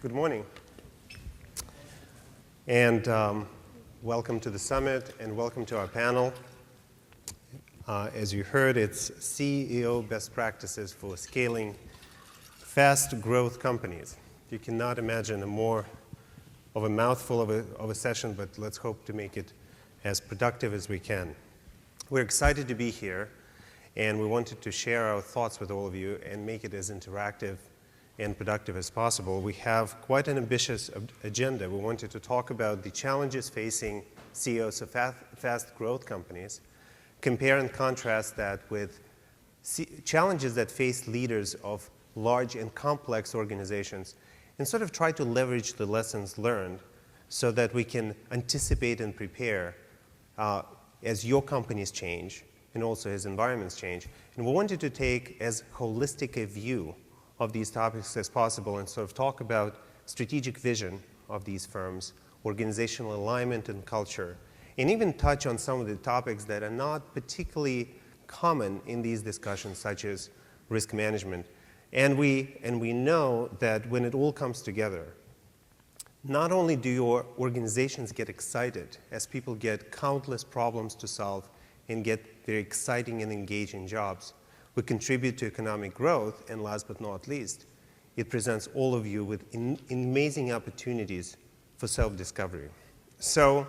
Good morning. And welcome to the summit and welcome to our panel. As you heard, it's CEO best practices for scaling fast growth companies. You cannot imagine a more of a mouthful of a session, but let's hope to make it as productive as we can. We're excited to be here, and we wanted to share our thoughts with all of you and make it as interactive and productive as possible. We have quite an ambitious agenda. We wanted to talk about the challenges facing CEOs of fast growth companies, compare and contrast that with challenges that face leaders of large and complex organizations, and sort of try to leverage the lessons learned so that we can anticipate and prepare as your companies change and also as environments change. And we wanted to take as holistic a view of these topics as possible and sort of talk about strategic vision of these firms, organizational alignment and culture, and even touch on some of the topics that are not particularly common in these discussions, such as risk management. And we know that when it all comes together, not only do your organizations get excited as people get countless problems to solve and get very exciting and engaging jobs, we contribute to economic growth, and last but not least, it presents all of you with amazing opportunities for self-discovery. So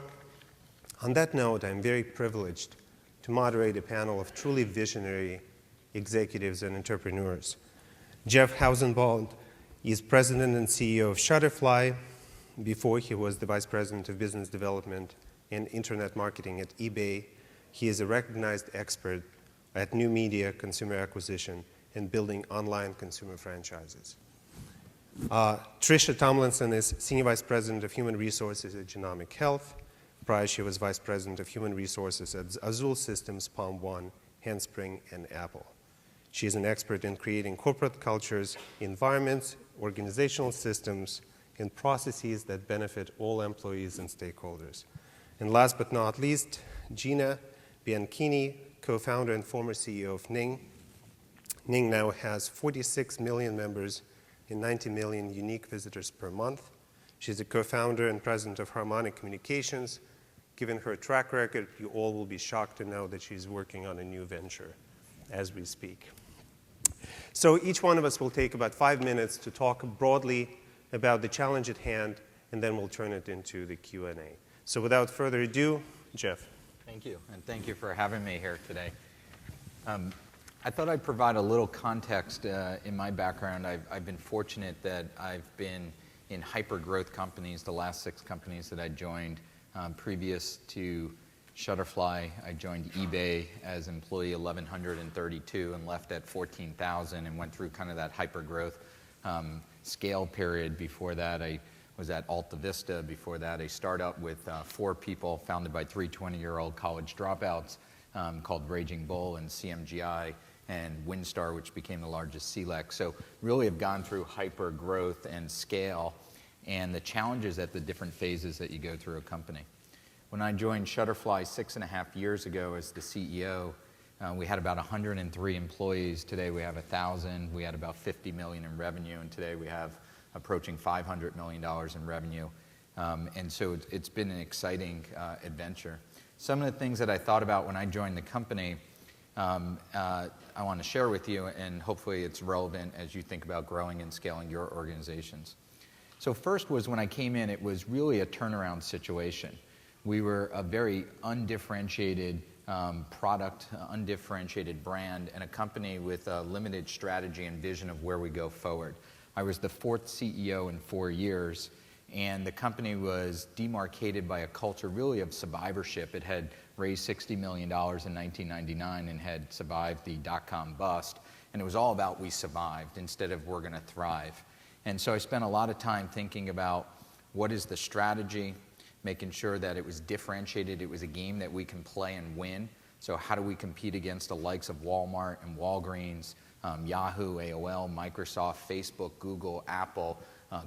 on that note, I'm very privileged to moderate a panel of truly visionary executives and entrepreneurs. Jeff Housenbold is president and CEO of Shutterfly. Before, he was the vice president of business development and internet marketing at eBay. He is a recognized expert at new media, consumer acquisition, and building online consumer franchises. Tricia Tomlinson is Senior Vice President of Human Resources at Genomic Health. Prior, she was Vice President of Human Resources at Azul Systems, Palm One, Handspring, and Apple. She is an expert in creating corporate cultures, environments, organizational systems, and processes that benefit all employees and stakeholders. And last but not least, Gina Bianchini, co-founder and former CEO of Ning. Ning now has 46 million members and 90 million unique visitors per month. She's a co-founder and president of Harmonic Communications. Given her track record, you all will be shocked to know that she's working on a new venture as we speak. So each one of us will take about 5 minutes to talk broadly about the challenge at hand, and then we'll turn it into the Q&A. So without further ado, Jeff. Thank you, and thank you for having me here today. I thought I'd provide a little context in my background. I've been fortunate that I've been in hyper-growth companies, the last 6 companies that I joined. Previous to Shutterfly, I joined eBay as employee 1,132 and left at 14,000 and went through kind of that hyper-growth scale period. Before that, I was at Alta Vista. Before that, a startup with 4 people, founded by 3 20-year-old college dropouts, called Raging Bull, and CMGI, and Windstar, which became the largest CLEC. So really have gone through hyper growth and scale and the challenges at the different phases that you go through a company. When I joined Shutterfly 6.5 years ago as the CEO, we had about 103 employees. Today we have 1,000. We had about 50 million in revenue, and today we have approaching $500 million in revenue. And so it's been an exciting adventure. Some of the things that I thought about when I joined the company, I want to share with you, and hopefully it's relevant as you think about growing and scaling your organizations. So first was when I came in, it was really a turnaround situation. We were a very undifferentiated product, undifferentiated brand, and a company with a limited strategy and vision of where we go forward. I was the 4th CEO in 4 years, and the company was demarcated by a culture really of survivorship. It had raised $60 million in 1999 and had survived the dot-com bust, and it was all about we survived instead of we're going to thrive. And so I spent a lot of time thinking about what is the strategy, making sure that it was differentiated, it was a game that we can play and win. So how do we compete against the likes of Walmart and Walgreens, Yahoo, AOL, Microsoft, Facebook, Google, Apple,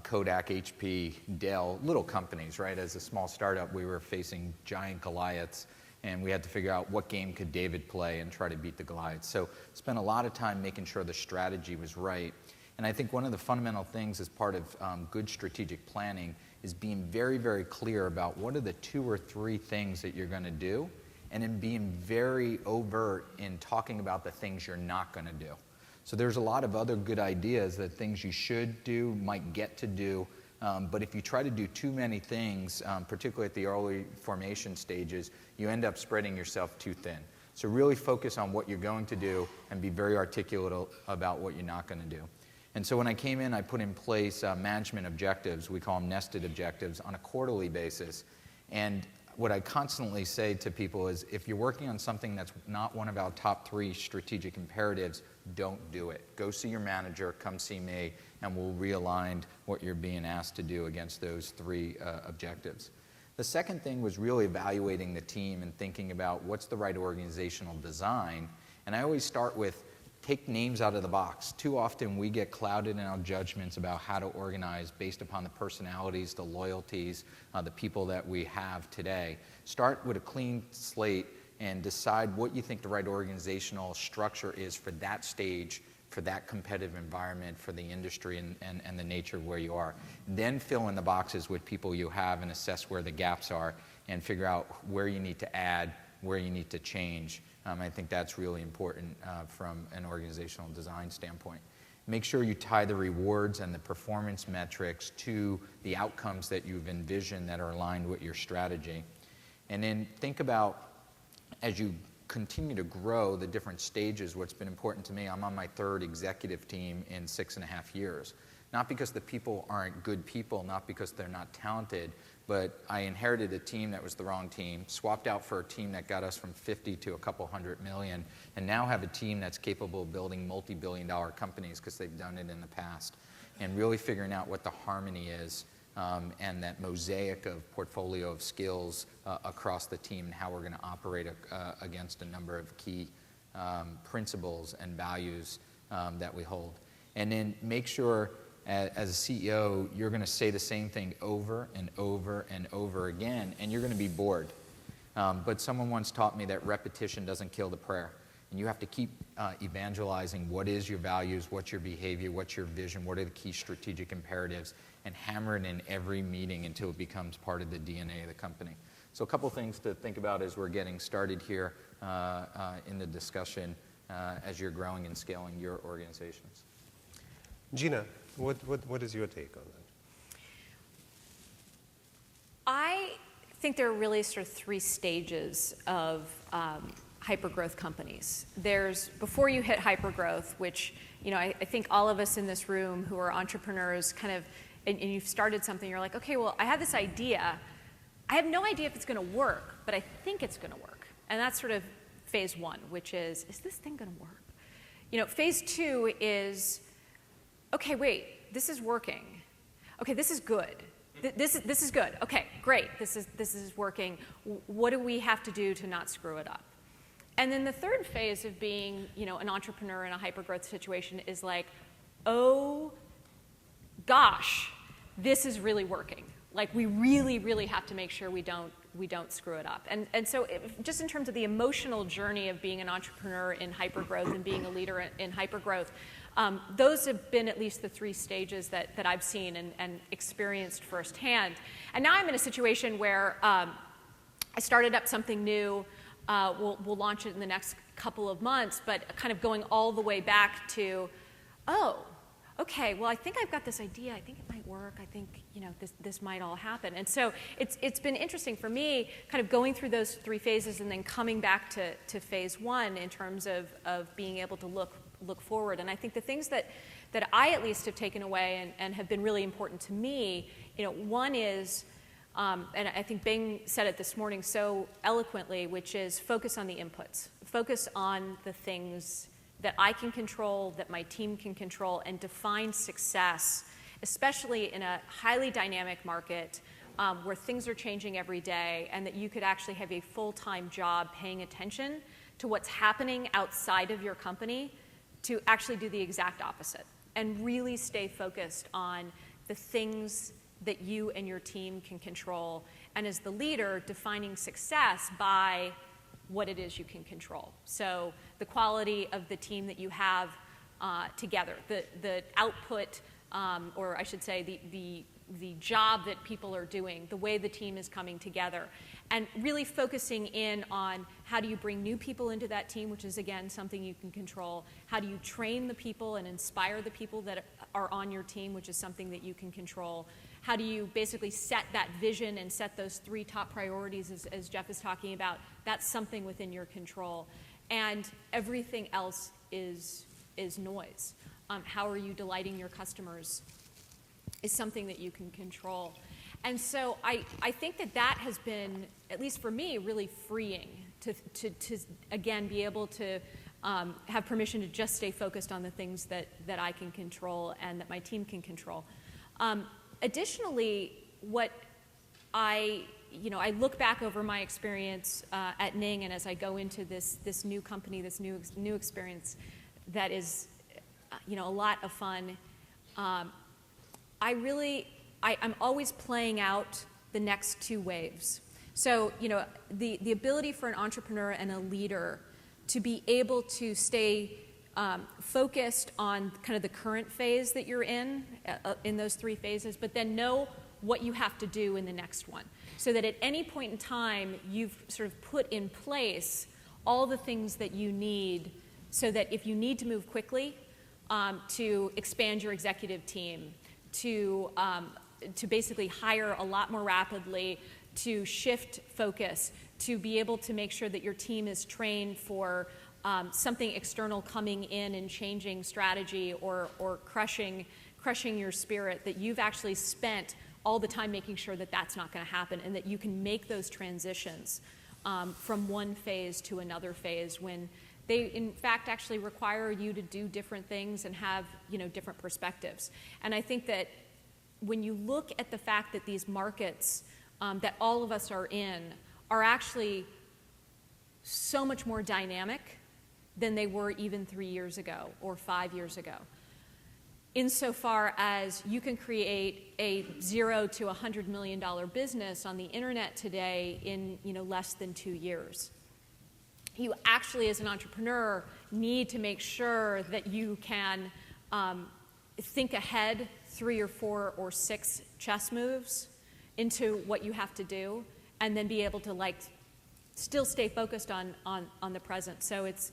Kodak, HP, Dell, little companies, right? As a small startup, we were facing giant Goliaths, and we had to figure out what game could David play and try to beat the Goliaths. So spent a lot of time making sure the strategy was right. And I think one of the fundamental things as part of good strategic planning is being very, very clear about what are the 2 or 3 things that you're going to do, and then being very overt in talking about the things you're not going to do. So there's a lot of other good ideas that things you should do, might get to do, but if you try to do too many things, particularly at the early formation stages, you end up spreading yourself too thin. So really focus on what you're going to do and be very articulate about what you're not going to do. And so when I came in, I put in place management objectives. We call them nested objectives on a quarterly basis. And what I constantly say to people is, if you're working on something that's not one of our top 3 strategic imperatives, don't do it. Go see your manager, come see me, and we'll realign what you're being asked to do against those 3 objectives. The second thing was really evaluating the team and thinking about what's the right organizational design. And I always start with, take names out of the box. Too often we get clouded in our judgments about how to organize based upon the personalities, the loyalties, the people that we have today. Start with a clean slate and decide what you think the right organizational structure is for that stage, for that competitive environment, for the industry and the nature of where you are. Then fill in the boxes with people you have and assess where the gaps are and figure out where you need to add, where you need to change. I think that's really important from an organizational design standpoint. Make sure you tie the rewards and the performance metrics to the outcomes that you've envisioned that are aligned with your strategy. And then think about, as you continue to grow, the different stages. What's been important to me, I'm on my 3rd executive team in 6.5 years. Not because the people aren't good people, not because they're not talented, but I inherited a team that was the wrong team, swapped out for a team that got us from 50 to a couple $100 million, and now have a team that's capable of building multi-billion-dollar companies because they've done it in the past. And really figuring out what the harmony is and that mosaic of portfolio of skills across the team and how we're going to operate against a number of key principles and values that we hold. And then make sure, as a CEO, you're going to say the same thing over and over and over again, and you're going to be bored. But someone once taught me that repetition doesn't kill the prayer. And you have to keep evangelizing what is your values, what's your behavior, what's your vision, what are the key strategic imperatives, and hammer it in every meeting until it becomes part of the DNA of the company. So a couple things to think about as we're getting started here in the discussion as you're growing and scaling your organizations. Gina, what is your take on that? I think there are really sort of 3 stages of hypergrowth companies. There's before you hit hypergrowth, which I think all of us in this room who are entrepreneurs kind of, and you've started something, you're like, okay, well, I have this idea. I have no idea if it's going to work, but I think it's going to work. And that's sort of phase 1, which is this thing going to work? Phase 2 is, okay, wait, this is working. Okay, this is good. This is good. Okay, great. This is working. What do we have to do to not screw it up? And then the 3rd phase of being, an entrepreneur in a hypergrowth situation is like, oh gosh, this is really working. Like, we really, really have to make sure we don't screw it up. And so just in terms of the emotional journey of being an entrepreneur in hypergrowth and being a leader in hypergrowth, those have been at least the 3 stages that I've seen and experienced firsthand. And now I'm in a situation where I started up something new. We'll launch it in the next couple of months, but kind of going all the way back to, okay, well, I think I've got this idea. I think it might work. I think, this might all happen. And so it's been interesting for me kind of going through those 3 phases and then coming back to phase 1 in terms of being able to look forward. And I think the things that I at least have taken away and have been really important to me, one is, and I think Bing said it this morning so eloquently, which is focus on the inputs. Focus on the things that I can control, that my team can control, and define success, especially in a highly dynamic market where things are changing every day, and that you could actually have a full-time job paying attention to what's happening outside of your company to actually do the exact opposite and really stay focused on the things that you and your team can control, and as the leader, defining success by what it is you can control. So the quality of the team that you have, together. The output, or I should say the job that people are doing, the way the team is coming together, and really focusing in on how do you bring new people into that team, which is, again, something you can control. How do you train the people and inspire the people that are on your team, which is something that you can control. How do you basically set that vision and set those 3 top priorities, as Jeff is talking about? That's something within your control. And everything else is noise. How are you delighting your customers is something that you can control. And so I think that has been, at least for me, really freeing to again, be able to have permission to just stay focused on the things that I can control and that my team can control. Additionally, what I look back over my experience at Ning, and as I go into this new company, this new experience that is, a lot of fun. I'm always playing out the next 2 waves. So, the ability for an entrepreneur and a leader to be able to stay focused on kind of the current phase that you're in those 3 phases, but then know what you have to do in the next one. So that at any point in time, you've sort of put in place all the things that you need so that if you need to move quickly to expand your executive team, to basically hire a lot more rapidly, to shift focus, to be able to make sure that your team is trained for something external coming in and changing strategy or crushing your spirit, that you've actually spent all the time making sure that that's not going to happen, and that you can make those transitions from one phase to another phase when they, in fact, actually require you to do different things and have, different perspectives. And I think that when you look at the fact that these markets that all of us are in are actually so much more dynamic than they were even 3 years ago or 5 years ago, insofar as you can create a $0 to $100 million business on the internet today in less than 2 years. You actually, as an entrepreneur, need to make sure that you can think ahead 3 or 4 or 6 chess moves into what you have to do, and then be able to still stay focused on the present. So it's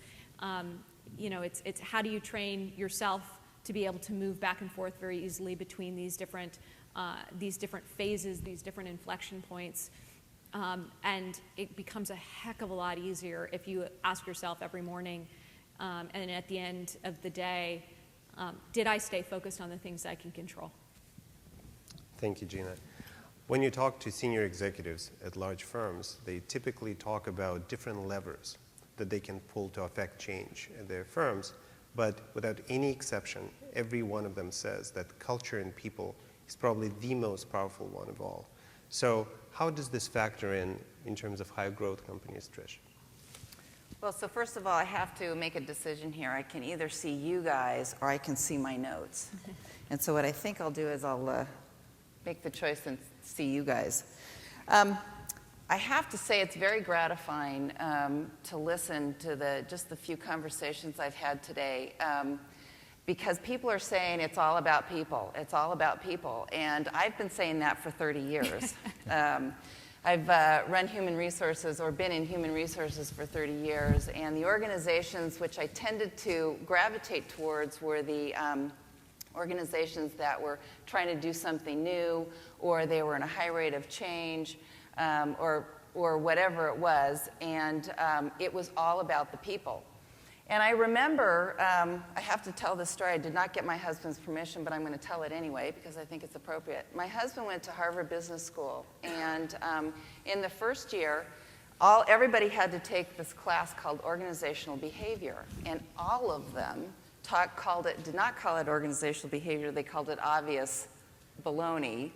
it's how do you train yourself to be able to move back and forth very easily between these different phases, these different inflection points. And it becomes a heck of a lot easier if you ask yourself every morning and at the end of the day, did I stay focused on the things I can control? Thank you, Gina. When you talk to senior executives at large firms, they typically talk about different levers that they can pull to affect change at their firms. But without any exception, every one of them says that culture and people is probably the most powerful one of all. So how does this factor in terms of high growth companies, Trish? Well, so first of all, I have to make a decision here. I can either see you guys or I can see my notes. And so what I think I'll do is I'll make the choice and see you guys. I have to say it's very gratifying to listen to just the few conversations I've had today, because people are saying it's all about people. It's all about people. And I've been saying that for 30 years. I've run human resources or been in human resources for 30 years. And the organizations which I tended to gravitate towards were the organizations that were trying to do something new, or they were in a high rate of change, or whatever it was, and it was all about the people. And I remember, I have to tell this story. I did not get my husband's permission, but I'm going to tell it anyway because I think it's appropriate. My husband went to Harvard Business School, and in the first year, everybody had to take this class called organizational behavior, and all of them did not call it organizational behavior. They called it obvious baloney,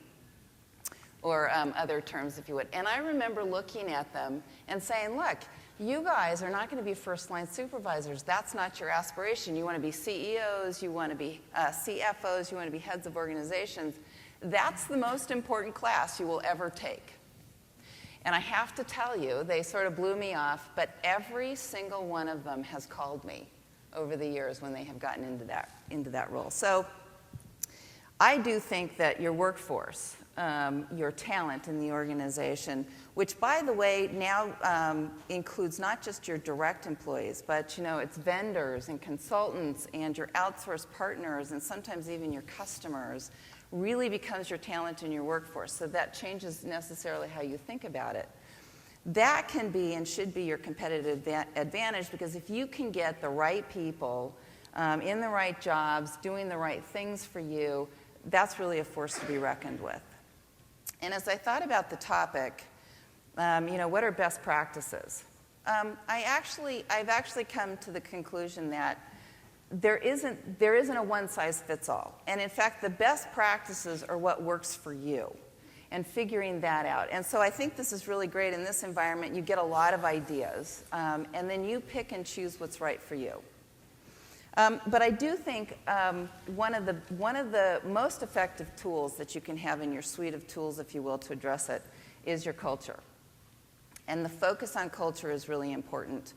or other terms, if you would. And I remember looking at them and saying, look, you guys are not going to be first-line supervisors. That's not your aspiration. You want to be CEOs, you want to be CFOs, you want to be heads of organizations. That's the most important class you will ever take. And I have to tell you, they sort of blew me off, but every single one of them has called me over the years when they have gotten into that role. So I do think that your workforce, your talent in the organization, which, by the way, now includes not just your direct employees, but it's vendors and consultants and your outsourced partners and sometimes even your customers, really becomes your talent in your workforce. So that changes necessarily how you think about it. That can be and should be your competitive advantage, because if you can get the right people in the right jobs, doing the right things for you, that's really a force to be reckoned with. And as I thought about the topic, what are best practices? I've actually come to the conclusion that there isn't a one-size-fits-all. And in fact, the best practices are what works for you, and figuring that out. And so I think this is really great. In this environment, you get a lot of ideas, and then you pick and choose what's right for you. But I do think one of the most effective tools that you can have in your suite of tools, if you will, to address it, is your culture. And the focus on culture is really important.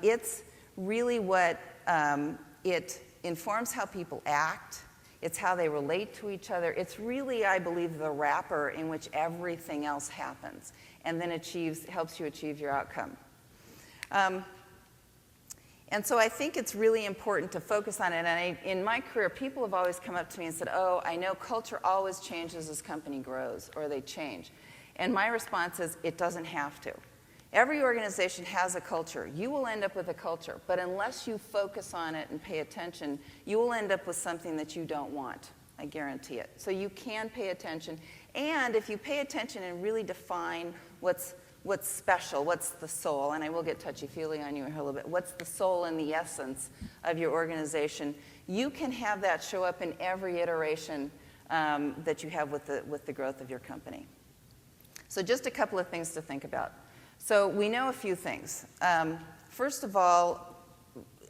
It's really what it informs how people act. It's how they relate to each other. It's really, I believe, the wrapper in which everything else happens, and then helps you achieve your outcome. And so I think it's really important to focus on it. And in my career, people have always come up to me and said, oh, I know culture always changes as company grows, or they change. And my response is, it doesn't have to. Every organization has a culture. You will end up with a culture. But unless you focus on it and pay attention, you will end up with something that you don't want. I guarantee it. So you can pay attention. And if you pay attention and really define what's special, what's the soul, and I will get touchy-feely on you here a little bit, what's the soul and the essence of your organization, you can have that show up in every iteration that you have with the growth of your company. So just a couple of things to think about. So we know a few things. First of all,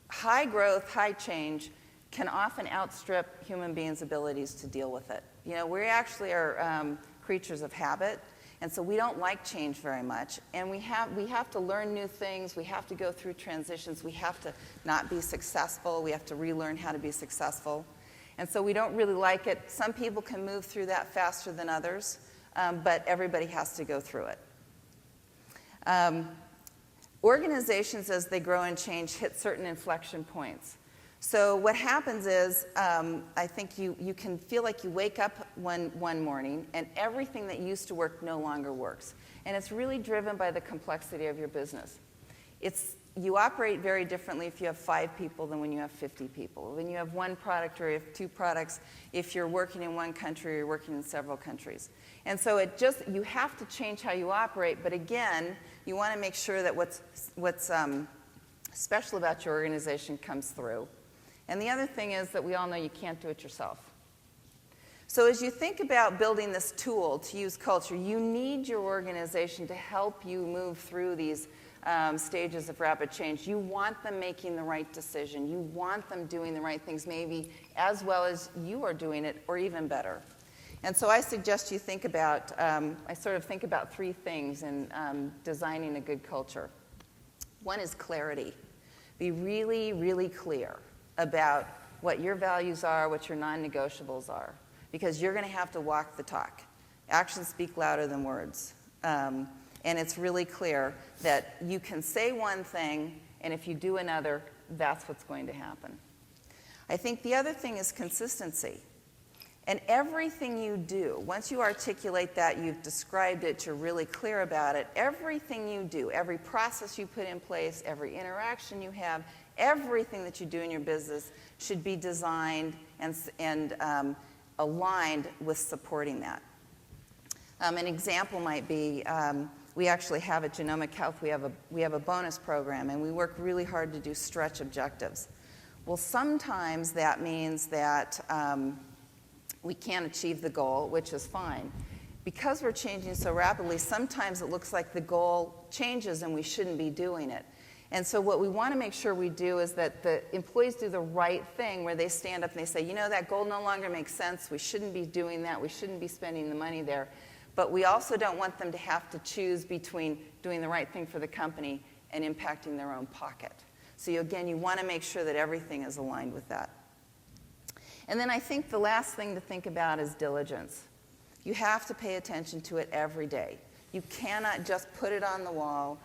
high growth, high change can often outstrip human beings' abilities to deal with it. We actually are creatures of habit. And so we don't like change very much. And we have to learn new things. We have to go through transitions. We have to not be successful. We have to relearn how to be successful. And so we don't really like it. Some people can move through that faster than others, but everybody has to go through it. Organizations, as they grow and change, hit certain inflection points. So what happens is, I think you can feel like you wake up one morning and everything that used to work no longer works. And it's really driven by the complexity of your business. You operate very differently if you have 5 people than when you have 50 people. When you have one product or you have 2 products, if you're working in one country or you're working in several countries. And so you have to change how you operate, but again, you want to make sure that what's special about your organization comes through. And the other thing is that we all know you can't do it yourself. So as you think about building this tool to use culture, you need your organization to help you move through these stages of rapid change. You want them making the right decision. You want them doing the right things, maybe as well as you are doing it, or even better. And so I suggest you think about, I sort of think about 3 things in designing a good culture. One is clarity. Be really, really clear about what your values are, what your non-negotiables are, because you're going to have to walk the talk. Actions speak louder than words. And it's really clear that you can say one thing, and if you do another, that's what's going to happen. I think the other thing is consistency. And everything you do, once you articulate that, you've described it, you're really clear about it, everything you do, every process you put in place, every interaction you have, everything that you do in your business should be designed and aligned with supporting that. An example might be, we actually have at Genomic Health, we have a bonus program, and we work really hard to do stretch objectives. Well, sometimes that means that we can't achieve the goal, which is fine. Because we're changing so rapidly, sometimes it looks like the goal changes and we shouldn't be doing it. And so what we want to make sure we do is that the employees do the right thing, where they stand up and they say, that goal no longer makes sense. We shouldn't be doing that. We shouldn't be spending the money there. But we also don't want them to have to choose between doing the right thing for the company and impacting their own pocket. So again, you want to make sure that everything is aligned with that. And then I think the last thing to think about is diligence. You have to pay attention to it every day. You cannot just put it on the wall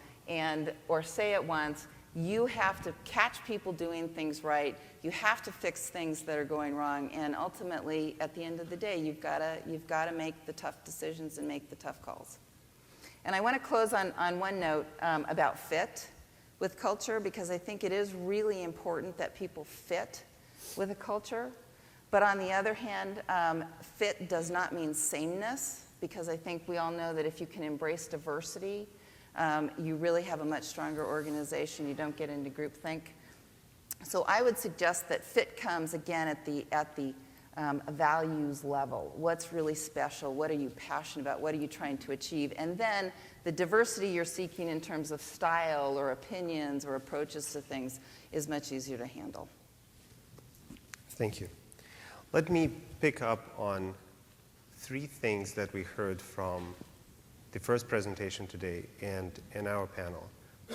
or say it once. You have to catch people doing things right. You have to fix things that are going wrong. And ultimately, at the end of the day, you've got to make the tough decisions and make the tough calls. And I want to close on one note about fit with culture, because I think it is really important that people fit with a culture. But on the other hand, fit does not mean sameness, because I think we all know that if you can embrace diversity, you really have a much stronger organization. You don't get into groupthink. So I would suggest that fit comes, again, at the values level. What's really special? What are you passionate about? What are you trying to achieve? And then the diversity you're seeking in terms of style or opinions or approaches to things is much easier to handle. Thank you. Let me pick up on 3 things that we heard from the first presentation today and in our panel.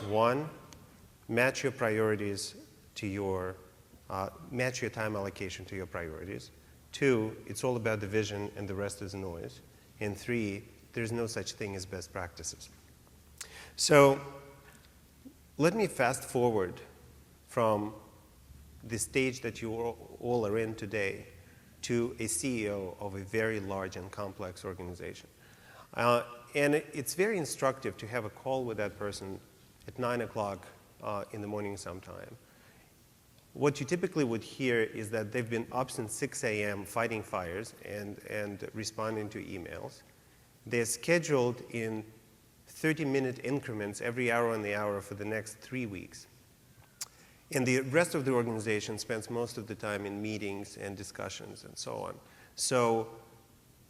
1, match your priorities to match your time allocation to your priorities. 2, it's all about the vision and the rest is noise. And 3, there's no such thing as best practices. So let me fast forward from the stage that you all are in today to a CEO of a very large and complex organization. And it's very instructive to have a call with that person at 9 o'clock in the morning sometime. What you typically would hear is that they've been up since 6 a.m. fighting fires and responding to emails. They're scheduled in 30-minute increments every hour on the hour for the next 3 weeks. And the rest of the organization spends most of the time in meetings and discussions and so on. So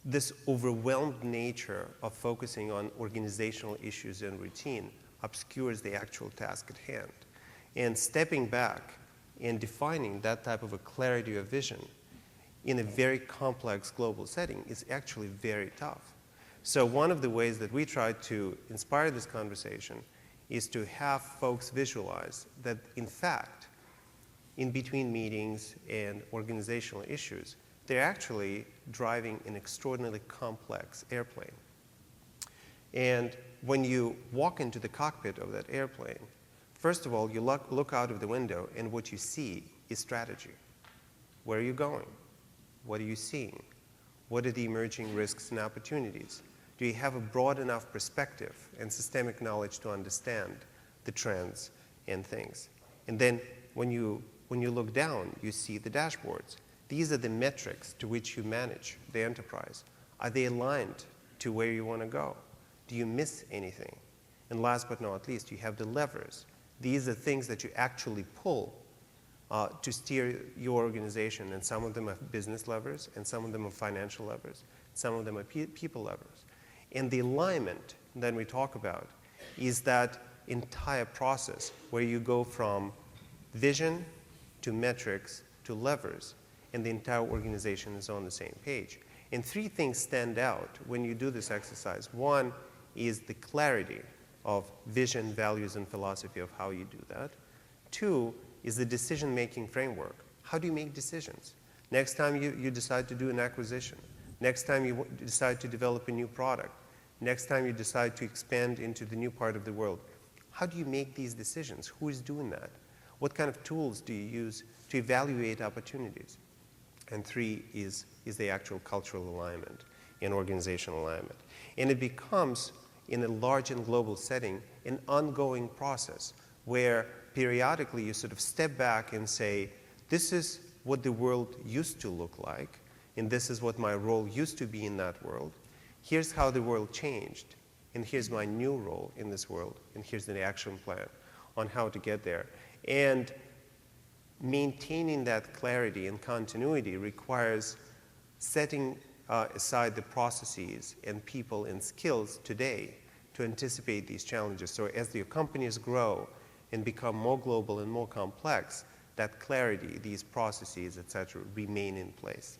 this overwhelmed nature of focusing on organizational issues and routine obscures the actual task at hand. And stepping back and defining that type of a clarity of vision in a very complex global setting is actually very tough. So one of the ways that we try to inspire this conversation is to have folks visualize that, in fact, in between meetings and organizational issues, they're actually driving an extraordinarily complex airplane. And when you walk into the cockpit of that airplane, first of all, you look out of the window, and what you see is strategy. Where are you going? What are you seeing? What are the emerging risks and opportunities? Do you have a broad enough perspective and systemic knowledge to understand the trends and things? And then when you look down, you see the dashboards. These are the metrics to which you manage the enterprise. Are they aligned to where you want to go? Do you miss anything? And last but not least, you have the levers. These are things that you actually pull to steer your organization, and some of them are business levers, and some of them are financial levers, some of them are people levers. And the alignment that we talk about is that entire process where you go from vision to metrics to levers, and the entire organization is on the same page. And 3 things stand out when you do this exercise. 1 is the clarity of vision, values, and philosophy of how you do that. 2 is the decision-making framework. How do you make decisions? Next time you decide to do an acquisition, next time you decide to develop a new product, next time you decide to expand into the new part of the world, how do you make these decisions? Who is doing that? What kind of tools do you use to evaluate opportunities? And 3 is the actual cultural alignment and organizational alignment. And it becomes, in a large and global setting, an ongoing process where periodically you sort of step back and say, this is what the world used to look like, and this is what my role used to be in that world. Here's how the world changed, and here's my new role in this world, and here's the action plan on how to get there. And maintaining that clarity and continuity requires setting aside the processes and people and skills today to anticipate these challenges. So as your companies grow and become more global and more complex, that clarity, these processes, et cetera, remain in place.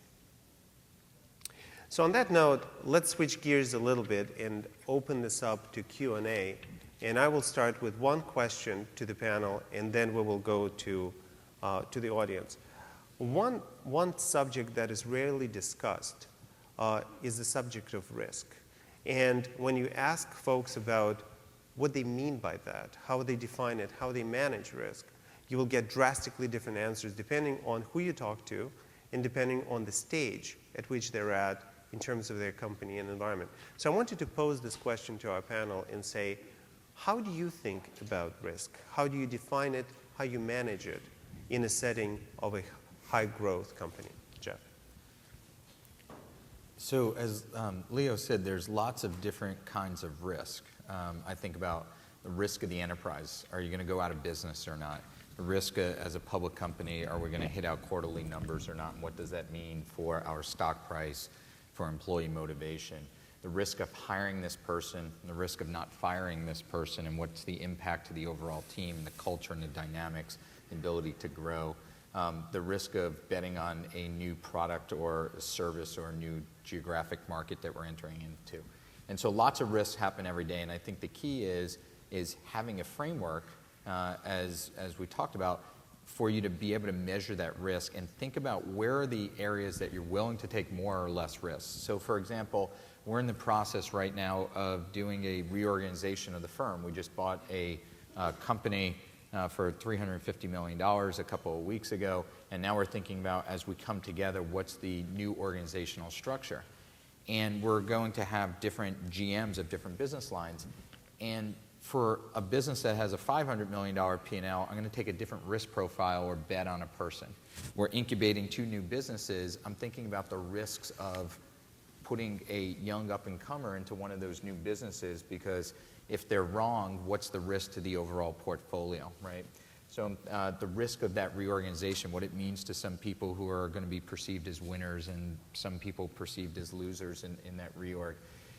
So on that note, let's switch gears a little bit and open this up to Q&A. And I will start with one question to the panel, and then we will go to the audience. One subject that is rarely discussed is the subject of risk. And when you ask folks about what they mean by that, how they define it, how they manage risk, you will get drastically different answers depending on who you talk to and depending on the stage at which they're at in terms of their company and environment. So I wanted to pose this question to our panel and say, how do you think about risk? How do you define it? How you manage it in a setting of a high-growth company? Jeff. So as Leo said, there's lots of different kinds of risk. I think about the risk of the enterprise. Are you going to go out of business or not? The risk as a public company, are we going to hit out quarterly numbers or not? And what does that mean for our stock price, for employee motivation? The risk of hiring this person, the risk of not firing this person, and what's the impact to the overall team, the culture and the dynamics, the ability to grow. The risk of betting on a new product or a service or a new geographic market that we're entering into. And so lots of risks happen every day, and I think the key is having a framework, as we talked about, for you to be able to measure that risk and think about where are the areas that you're willing to take more or less risks. So for example, we're in the process right now of doing a reorganization of the firm. We just bought a company for $350 million a couple of weeks ago, and now we're thinking about, as we come together, what's the new organizational structure? And we're going to have different GMs of different business lines. And for a business that has a $500 million P&L, I'm going to take a different risk profile or bet on a person. We're incubating 2 new businesses. I'm thinking about the risks of putting a young up-and-comer into one of those new businesses, because if they're wrong, what's the risk to the overall portfolio, right? So the risk of that reorganization, what it means to some people who are going to be perceived as winners and some people perceived as losers in that reorg.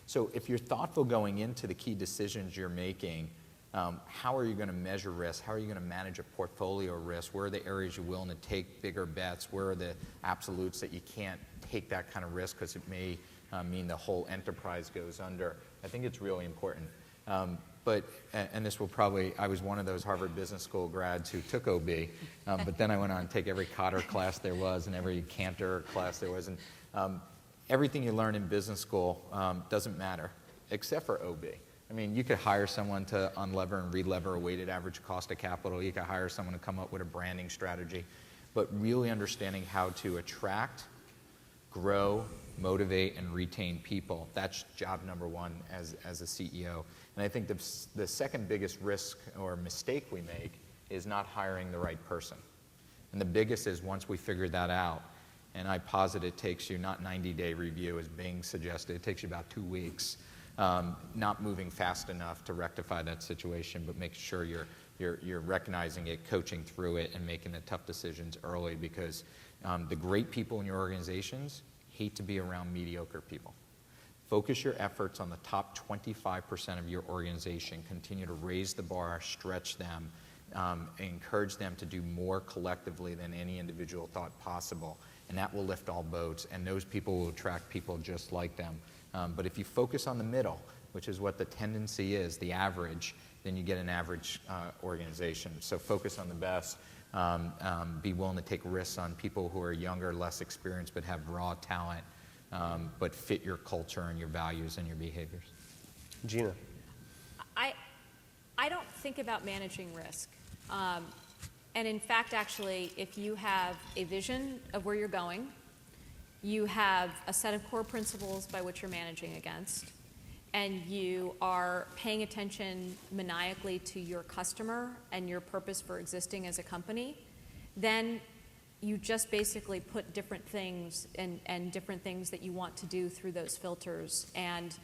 So if you're thoughtful going into the key decisions you're making, how are you going to measure risk? How are you going to manage a portfolio risk? Where are the areas you're willing to take bigger bets? Where are the absolutes that you can't take that kind of risk because it may mean the whole enterprise goes under? I think it's really important. And this will probably, I was one of those Harvard Business School grads who took OB, but then I went on to take every Cotter class there was and every Cantor class there was. And everything you learn in business school doesn't matter, except for OB. I mean, you could hire someone to unlever and relever a weighted average cost of capital. You could hire someone to come up with a branding strategy. But really understanding how to attract, grow, motivate, and retain people, that's job number one as a CEO. And I think the second biggest risk or mistake we make is not hiring the right person. And the biggest is once we figure that out, and I posit it takes you not 90-day review as Bing suggested, it takes you about 2 weeks, not moving fast enough to rectify that situation, but making sure you're recognizing it, coaching through it, and making the tough decisions early, because the great people in your organizations hate to be around mediocre people. Focus your efforts on the top 25% of your organization. Continue to raise the bar, stretch them, encourage them to do more collectively than any individual thought possible. And that will lift all boats, and those people will attract people just like them. But if you focus on the middle, which is what the tendency is, the average, then you get an average organization. So focus on the best. Be willing to take risks on people who are younger, less experienced, but have raw talent, but fit your culture and your values and your behaviors. Gina. I don't think about managing risk. And in fact, actually, if you have a vision of where you're going, you have a set of core principles by which you're managing against, and you are paying attention maniacally to your customer and your purpose for existing as a company, then you just basically put different things and different things that you want to do through those filters. And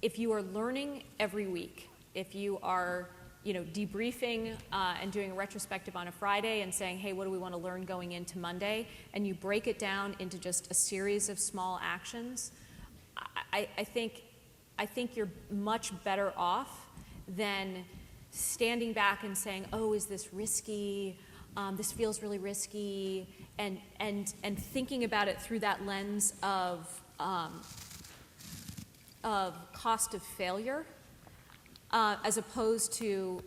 if you are learning every week, if you are debriefing and doing a retrospective on a Friday and saying, hey, what do we want to learn going into Monday? And you break it down into just a series of small actions, I think you're much better off than standing back and saying, oh, is this risky? This feels really risky. And thinking about it through that lens of cost of failure. as opposed to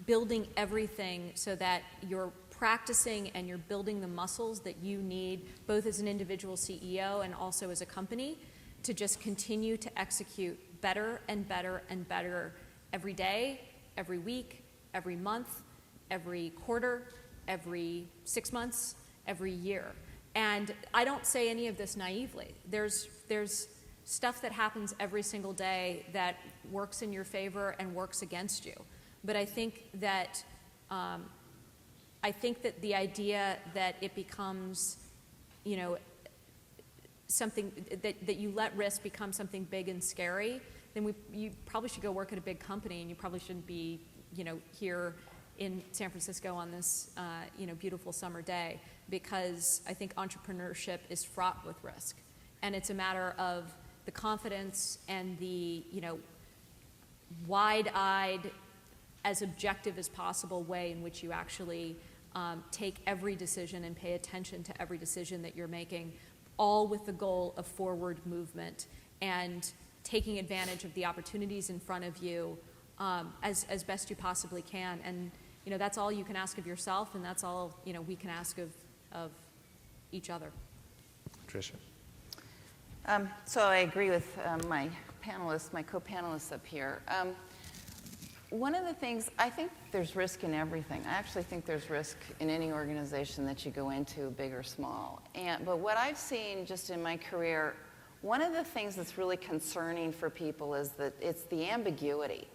building everything so that you're practicing and you're building the muscles that you need, both as an individual CEO and also as a company, to just continue to execute better and better and better every day, every week, every month, every quarter, every 6 months, every year. And I don't say any of this naively. There's stuff that happens every single day that works in your favor and works against you. But I think that the idea that it becomes, something that you let risk become something big and scary, then you probably should go work at a big company, and you probably shouldn't be, here in San Francisco on this, beautiful summer day, because I think entrepreneurship is fraught with risk, and it's a matter of the confidence and the, wide-eyed, as objective as possible way in which you actually take every decision and pay attention to every decision that you're making, all with the goal of forward movement and taking advantage of the opportunities in front of you as best you possibly can. And that's all you can ask of yourself, and that's all we can ask of each other. Tricia. So I agree with my co-panelists up here. One of the things, I think there's risk in everything. I actually think there's risk in any organization that you go into, big or small. But what I've seen just in my career, one of the things that's really concerning for people is that it's the ambiguity.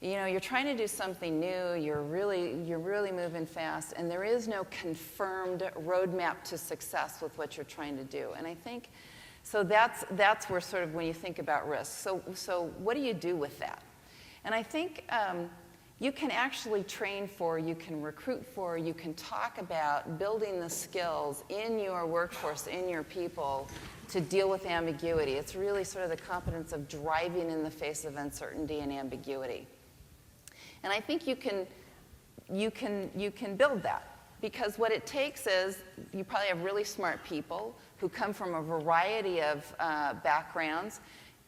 You're trying to do something new, you're really moving fast, and there is no confirmed roadmap to success with what you're trying to do. And I think, so that's where sort of when you think about risk. So what do you do with that? And I think you can actually train for, you can recruit for, you can talk about building the skills in your workforce, in your people, to deal with ambiguity. It's really sort of the competence of driving in the face of uncertainty and ambiguity. And I think you can build that, because what it takes is you probably have really smart people who come from a variety of backgrounds.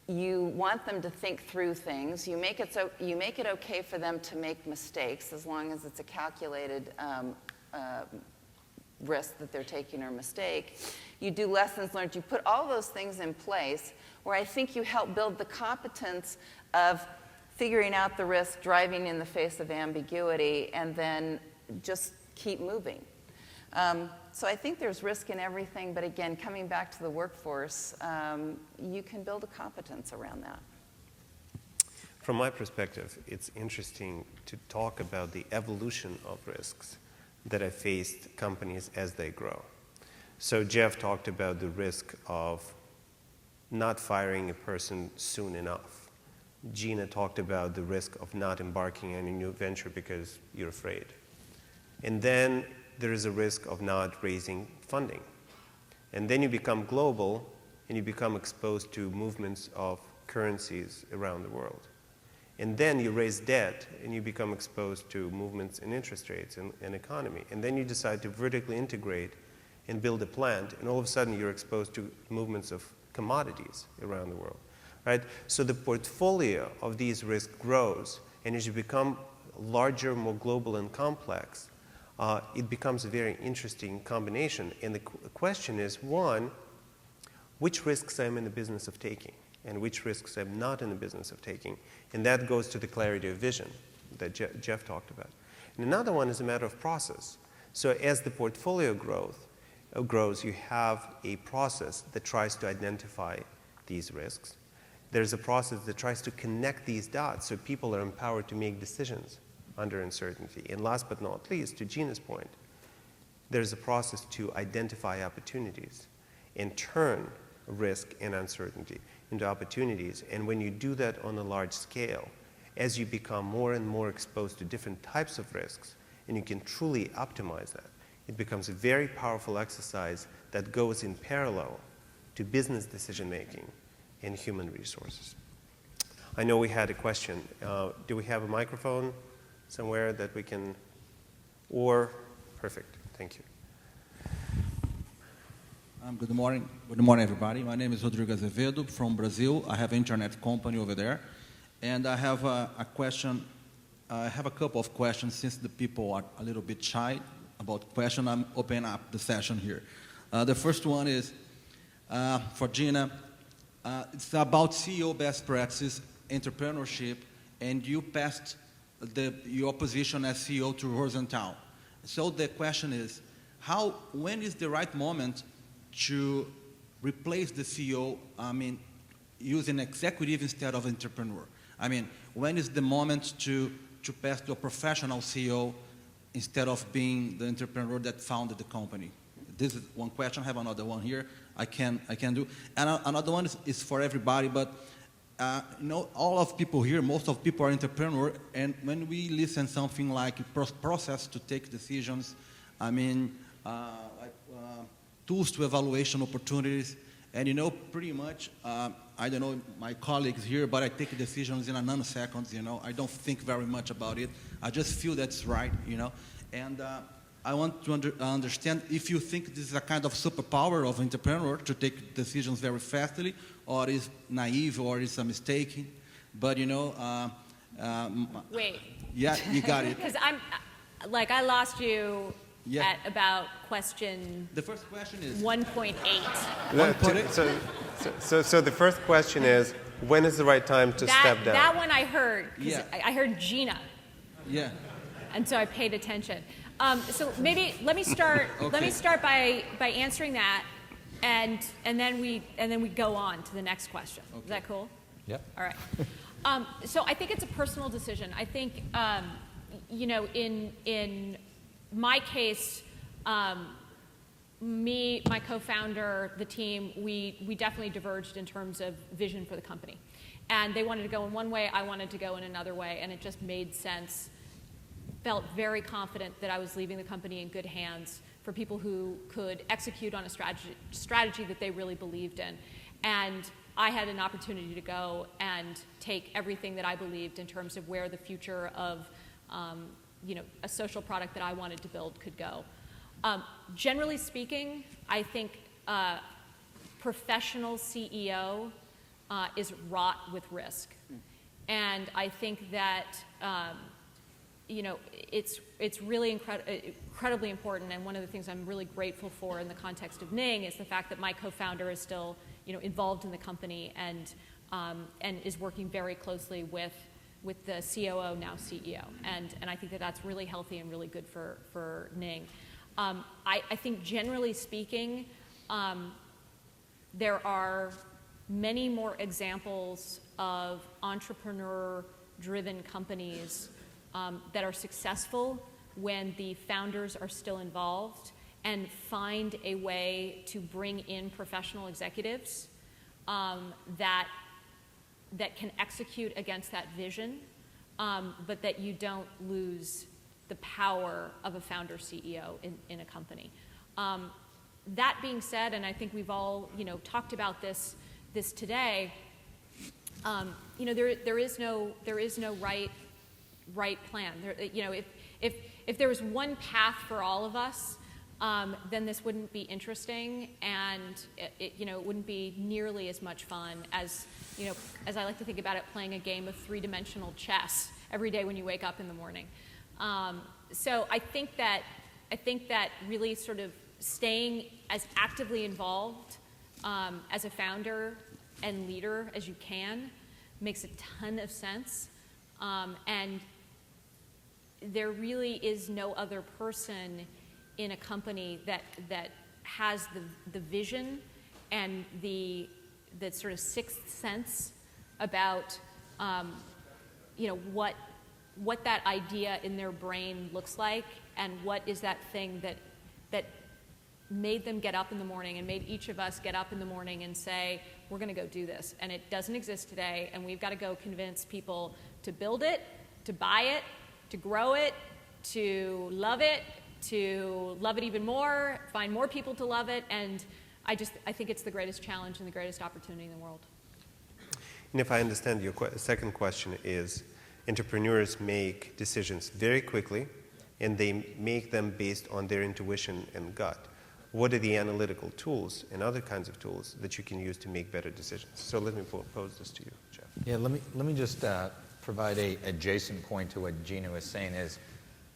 You want them to think through things. You make it okay for them to make mistakes, as long as it's a calculated risk that they're taking or mistake. You do lessons learned. You put all those things in place where I think you help build the competence of figuring out the risk, driving in the face of ambiguity, and then just keep moving. So I think there's risk in everything, but again, coming back to the workforce, you can build a competence around that. From my perspective, it's interesting to talk about the evolution of risks that have faced companies as they grow. So Jeff talked about the risk of not firing a person soon enough. Gina talked about the risk of not embarking on a new venture because you're afraid. And then there is a risk of not raising funding. And then you become global, and you become exposed to movements of currencies around the world. And then you raise debt, and you become exposed to movements in interest rates and economy. And then you decide to vertically integrate and build a plant, and all of a sudden you're exposed to movements of commodities around the world. Right? So the portfolio of these risks grows, and as you become larger, more global and complex, it becomes a very interesting combination. And the question is, one, which risks I'm in the business of taking, and which risks I'm not in the business of taking? And that goes to the clarity of vision that Jeff talked about. And another one is a matter of process. So as the portfolio grows, you have a process that tries to identify these risks. There's a process that tries to connect these dots so people are empowered to make decisions under uncertainty. And last but not least, to Gina's point, there's a process to identify opportunities and turn risk and uncertainty into opportunities. And when you do that on a large scale, as you become more and more exposed to different types of risks, and you can truly optimize that, it becomes a very powerful exercise that goes in parallel to business decision making and human resources. I know we had a question. Do we have a microphone somewhere that we can, or, perfect, thank you. Good morning, everybody. My name is Rodrigo Azevedo from Brazil. I have an internet company over there. And I have a question. I have a couple of questions. Since the people are a little bit shy about questions, I'm opening up the session here. The first one is for Gina. It's about CEO best practices, entrepreneurship, and you passed your position as CEO to Rosenthal. So the question is, when is the right moment to replace the CEO, using executive instead of entrepreneur? When is the moment to pass to a professional CEO instead of being the entrepreneur that founded the company? This is one question. I have another one here I can do. And another one is for everybody, but all of people here, most of people are entrepreneurs, and when we listen something like process to take decisions, tools to evaluation opportunities, and pretty much, I don't know my colleagues here, but I take decisions in a nanoseconds, I don't think very much about it. I just feel that's right, and I want to understand if you think this is a kind of superpower of entrepreneur to take decisions very fastly, or is naive, or is a mistake. But wait. Yeah, you got it. Because I lost you at about question. The first question is 1.8. So the first question is, when is the right time to step down? That one I heard. Yeah. I heard Gina. Yeah. And so I paid attention. So maybe let me start. Okay. Let me start by answering that, and then we go on to the next question. Okay. Is that cool? Yep. All right. So I think it's a personal decision. I think in my case, me, my co-founder, the team, we definitely diverged in terms of vision for the company, and they wanted to go in one way, I wanted to go in another way, and it just made sense. Felt very confident that I was leaving the company in good hands for people who could execute on a strategy that they really believed in. And I had an opportunity to go and take everything that I believed in terms of where the future of a social product that I wanted to build could go. Generally speaking, I think professional CEO is wrought with risk. And I think that it's really incredibly important, and one of the things I'm really grateful for in the context of Ning is the fact that my co-founder is still, involved in the company and is working very closely with the COO, now CEO, and I think that that's really healthy and really good for Ning. I think generally speaking, there are many more examples of entrepreneur-driven companies that are successful when the founders are still involved and find a way to bring in professional executives that can execute against that vision, but that you don't lose the power of a founder CEO in a company. That being said, and I think we've all talked about this today, there is no right plan. If there was one path for all of us, then this wouldn't be interesting, and it wouldn't be nearly as much fun as I like to think about it, playing a game of three-dimensional chess every day when you wake up in the morning. So I think that really sort of staying as actively involved as a founder and leader as you can makes a ton of sense, and there really is no other person in a company that has the vision and the sort of sixth sense about what that idea in their brain looks like, and what is that thing that made them get up in the morning and made each of us get up in the morning and say, we're going to go do this, and it doesn't exist today, and we've got to go convince people to build it, to buy it, to grow it, to love it even more, find more people to love it, and I think it's the greatest challenge and the greatest opportunity in the world. And if I understand, your second question is, entrepreneurs make decisions very quickly, and they make them based on their intuition and gut. what are the analytical tools and other kinds of tools that you can use to make better decisions. So let me pose this to you, Jeff. Yeah, let me just provide a adjacent point to what Gina was saying is,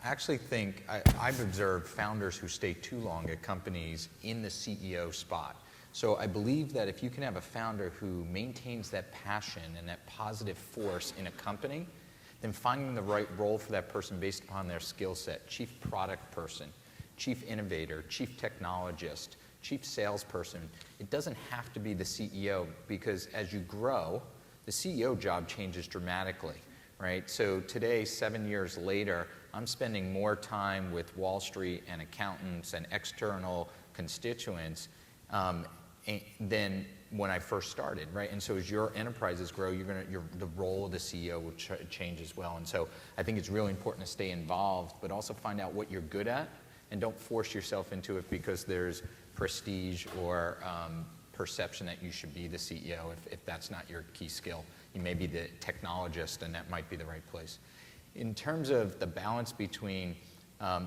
I actually think I've observed founders who stay too long at companies in the CEO spot. So I believe that if you can have a founder who maintains that passion and that positive force in a company, then finding the right role for that person based upon their skill set, chief product person, chief innovator, chief technologist, chief salesperson, it doesn't have to be the CEO, because as you grow, the CEO job changes dramatically, right? So today, 7 years later, I'm spending more time with Wall Street and accountants and external constituents than when I first started, right? And so as your enterprises grow, the role of the CEO will change as well. And so I think it's really important to stay involved, but also find out what you're good at, and don't force yourself into it because there's prestige or perception that you should be the CEO if that's not your key skill. You may be the technologist, and that might be the right place. In terms of the balance between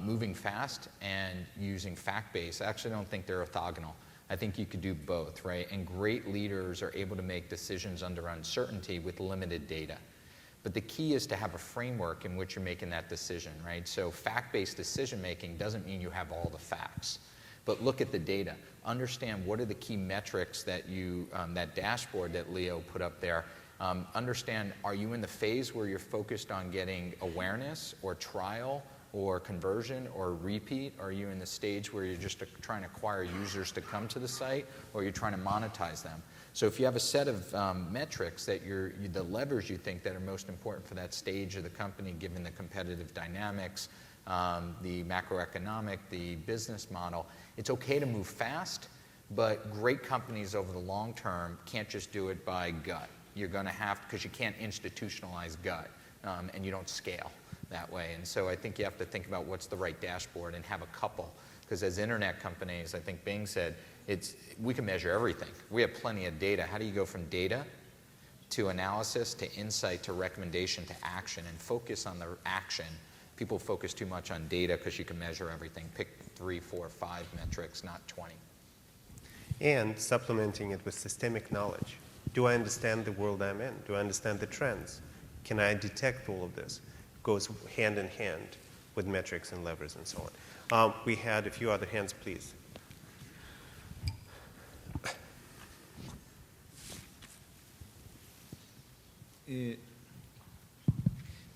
moving fast and using fact-based, I actually don't think they're orthogonal. I think you could do both, right? And great leaders are able to make decisions under uncertainty with limited data. But the key is to have a framework in which you're making that decision, right? So fact-based decision-making doesn't mean you have all the facts. But look at the data. Understand what are the key metrics that that dashboard that Leo put up there. Understand, are you in the phase where you're focused on getting awareness or trial or conversion or repeat? Or are you in the stage where you're just trying to acquire users to come to the site, or you're trying to monetize them? So if you have a set of metrics that the levers you think that are most important for that stage of the company, given the competitive dynamics, the macroeconomic, the business model, it's okay to move fast, but great companies over the long term can't just do it by gut. You're going to have, because you can't institutionalize gut, and you don't scale that way. And so I think you have to think about what's the right dashboard and have a couple. Because as internet companies, I think Bing said, we can measure everything. We have plenty of data. How do you go from data to analysis to insight to recommendation to action, and focus on the action? People focus too much on data because you can measure everything. Pick 3, 4, 5 metrics, not 20. And supplementing it with systemic knowledge. Do I understand the world I'm in? Do I understand the trends? Can I detect all of this? Goes hand in hand with metrics and levers and so on. We had a few other hands, please. This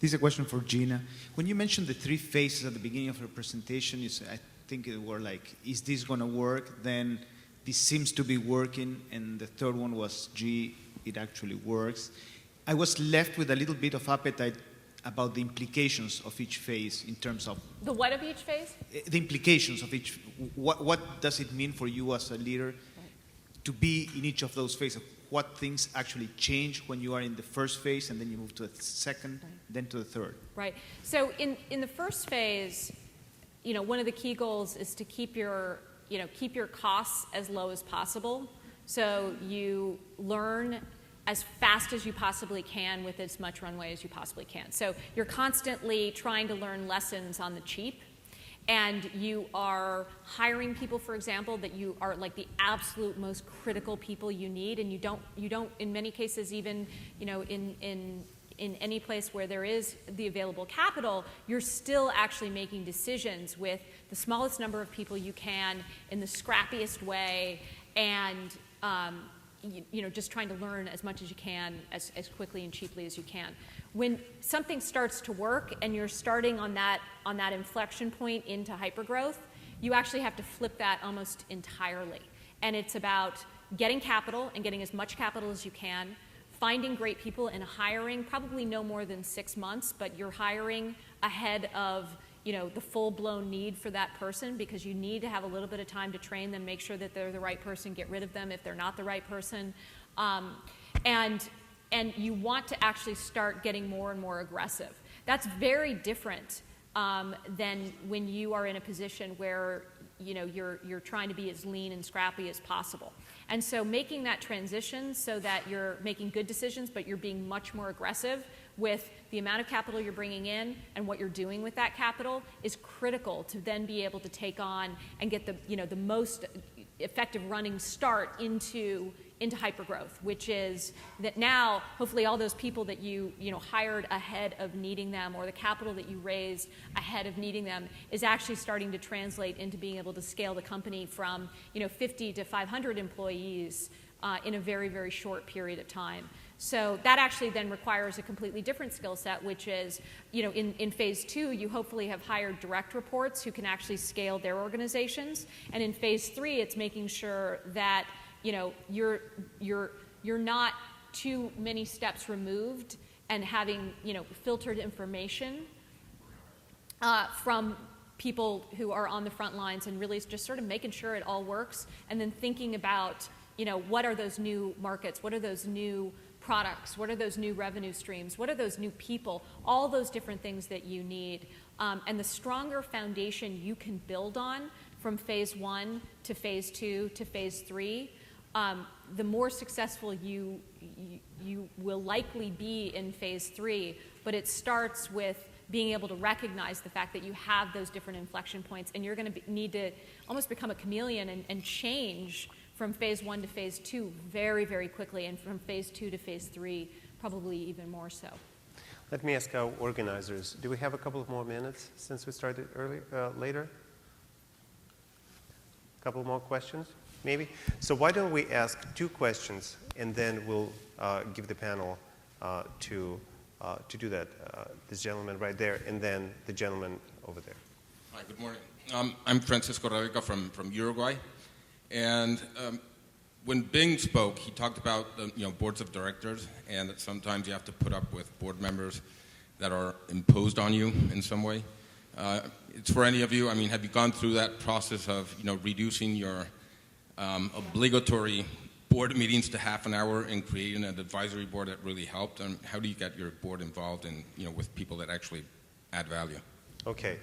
is a question for Gina. When you mentioned the 3 phases at the beginning of your presentation, you said, I think it were like, is this going to work? Then this seems to be working. And the third one was, gee, it actually works. I was left with a little bit of appetite about the implications of each phase in terms of... The what of each phase? The implications of each... What does it mean for you as a leader to be in each of those phases? What things actually change when you are in the first phase and then you move to the second, then to the third? Right. So in the first phase, one of the key goals is to keep your costs as low as possible. So you learn as fast as you possibly can with as much runway as you possibly can. So you're constantly trying to learn lessons on the cheap, and you are hiring people, for example, that you are like the absolute most critical people you need, and you don't in many cases even, in any place where there is the available capital, you're still actually making decisions with the smallest number of people you can in the scrappiest way, and just trying to learn as much as you can, as quickly and cheaply as you can. When something starts to work and you're starting on that inflection point into hypergrowth, you actually have to flip that almost entirely. And it's about getting capital and getting as much capital as you can, finding great people and hiring, probably no more than 6 months, but you're hiring ahead of the full-blown need for that person, because you need to have a little bit of time to train them, make sure that they're the right person, get rid of them if they're not the right person. And you want to actually start getting more and more aggressive. That's very different than when you are in a position where you're trying to be as lean and scrappy as possible. And so making that transition so that you're making good decisions, but you're being much more aggressive with the amount of capital you're bringing in and what you're doing with that capital is critical to then be able to take on and get the most effective running start into hypergrowth, which is that now hopefully all those people that you hired ahead of needing them, or the capital that you raised ahead of needing them, is actually starting to translate into being able to scale the company from 50 to 500 employees in a very, very short period of time. So that actually then requires a completely different skill set, which is, in phase 2, you hopefully have hired direct reports who can actually scale their organizations. And in phase 3, it's making sure that, you're not too many steps removed and having, filtered information from people who are on the front lines, and really just sort of making sure it all works, and then thinking about, what are those new markets, what are those new products, what are those new revenue streams, what are those new people, all those different things that you need. And the stronger foundation you can build on from phase 1 to phase 2 to phase 3, the more successful you will likely be in phase 3. But it starts with being able to recognize the fact that you have those different inflection points, and you're going to need to almost become a chameleon and change from phase 1 to phase 2 very, very quickly, and from phase 2 to phase 3 probably even more so. Let me ask our organizers, do we have a couple of more minutes since we started later? A couple more questions, maybe? So why don't we ask 2 questions, and then we'll give the panel to do that. This gentleman right there, and then the gentleman over there. Hi, good morning. I'm Francisco Ravica from Uruguay. And when Bing spoke, he talked about boards of directors, and that sometimes you have to put up with board members that are imposed on you in some way. It's for any of you. I mean, have you gone through that process of reducing your obligatory board meetings to half an hour and creating an advisory board that really helped? And how do you get your board involved in with people that actually add value? Okay.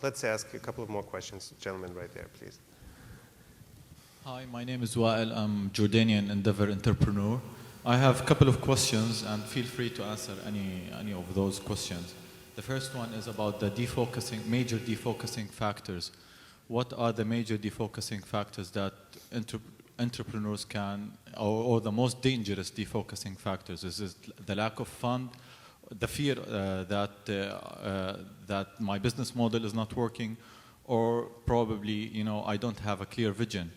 Let's ask a couple of more questions. Gentleman right there, please. Hi, my name is Wael. I'm Jordanian Endeavor entrepreneur. I have a couple of questions, and feel free to answer any of those questions. The first one is about the major defocusing factors. What are the major defocusing factors that entrepreneurs can, or the most dangerous defocusing factors? Is it the lack of fund, the fear that my business model is not working, or probably I don't have a clear vision?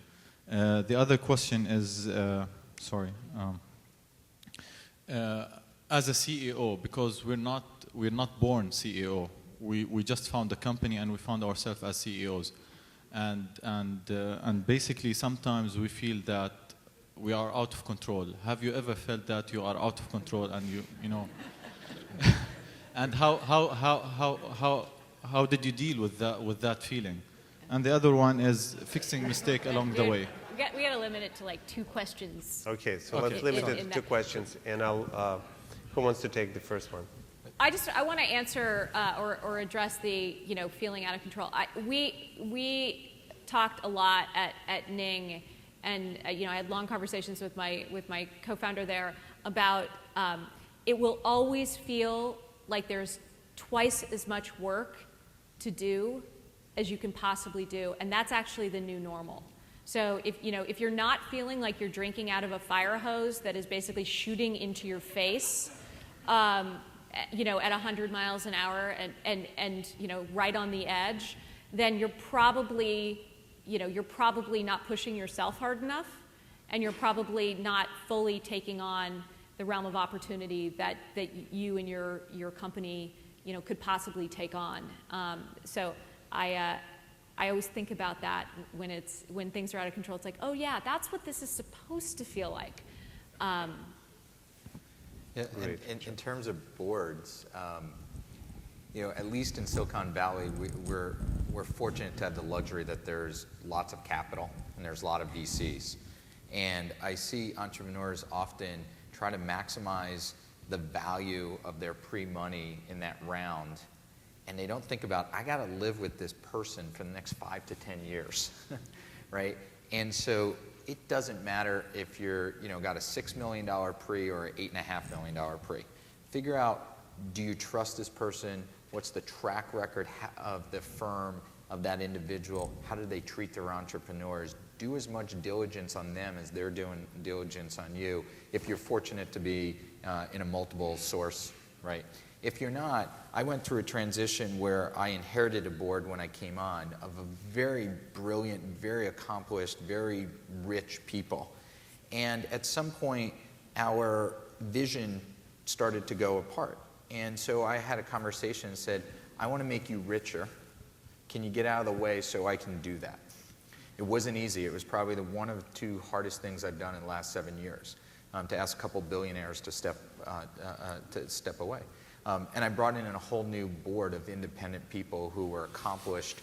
The other question is, as a CEO, because we're not born CEO. We just found the company and we found ourselves as CEOs, and basically sometimes we feel that we are out of control. Have you ever felt that you are out of control and you know? And how did you deal with that feeling? And the other one is fixing mistake along the way. We got to limit it to like 2 questions. Okay, so let's limit it to 2 questions, and who wants to take the first one? I want to answer or address the feeling out of control. We talked a lot at Ning, and I had long conversations with my co-founder there about it will always feel like there's twice as much work to do as you can possibly do, and that's actually the new normal. So if you're not feeling like you're drinking out of a fire hose that is basically shooting into your face, at 100 miles an hour and right on the edge, then you're probably not pushing yourself hard enough, and you're probably not fully taking on the realm of opportunity that you and your company could possibly take on. So I always think about that when things are out of control. It's like, oh yeah, that's what this is supposed to feel like. In terms of boards, at least in Silicon Valley, we're fortunate to have the luxury that there's lots of capital and there's a lot of VCs. And I see entrepreneurs often try to maximize the value of their pre-money in that round, and they don't think about, I got to live with this person for the next 5 to 10 years, right? And so it doesn't matter if you're, got a $6 million pre or an $8.5 million pre. Figure out, do you trust this person? What's the track record of the firm, of that individual? How do they treat their entrepreneurs? Do as much diligence on them as they're doing diligence on you, if you're fortunate to be in a multiple source, right? If you're not, I went through a transition where I inherited a board when I came on of a very brilliant, very accomplished, very rich people. And at some point, our vision started to go apart. And so I had a conversation and said, I want to make you richer. Can you get out of the way so I can do that? It wasn't easy. It was probably the one of the two hardest things I've done in the last 7 years, to ask a couple billionaires to step away. And I brought in a whole new board of independent people who were accomplished,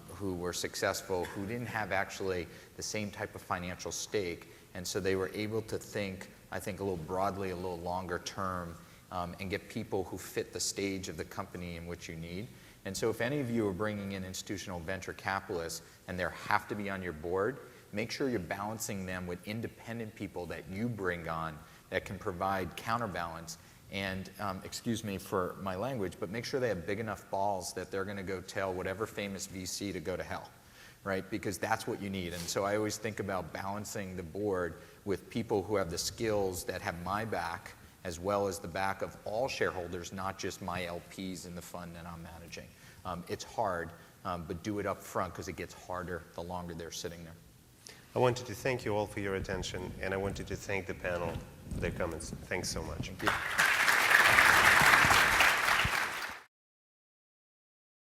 who were successful, who didn't have actually the same type of financial stake. And so they were able to think, I think, a little broadly, a little longer term, and get people who fit the stage of the company in which you need. And so if any of you are bringing in institutional venture capitalists and they have to be on your board, make sure you're balancing them with independent people that you bring on that can provide counterbalance. And excuse me for my language, but make sure they have big enough balls that they're going to go tell whatever famous VC to go to hell, right? Because that's what you need. And so I always think about balancing the board with people who have the skills that have my back, as well as the back of all shareholders, not just my LPs in the fund that I'm managing. It's hard, but do it up front because it gets harder the longer they're sitting there. I wanted to thank you all for your attention, and I wanted to thank the panel for their comments. Thanks so much. Thank you.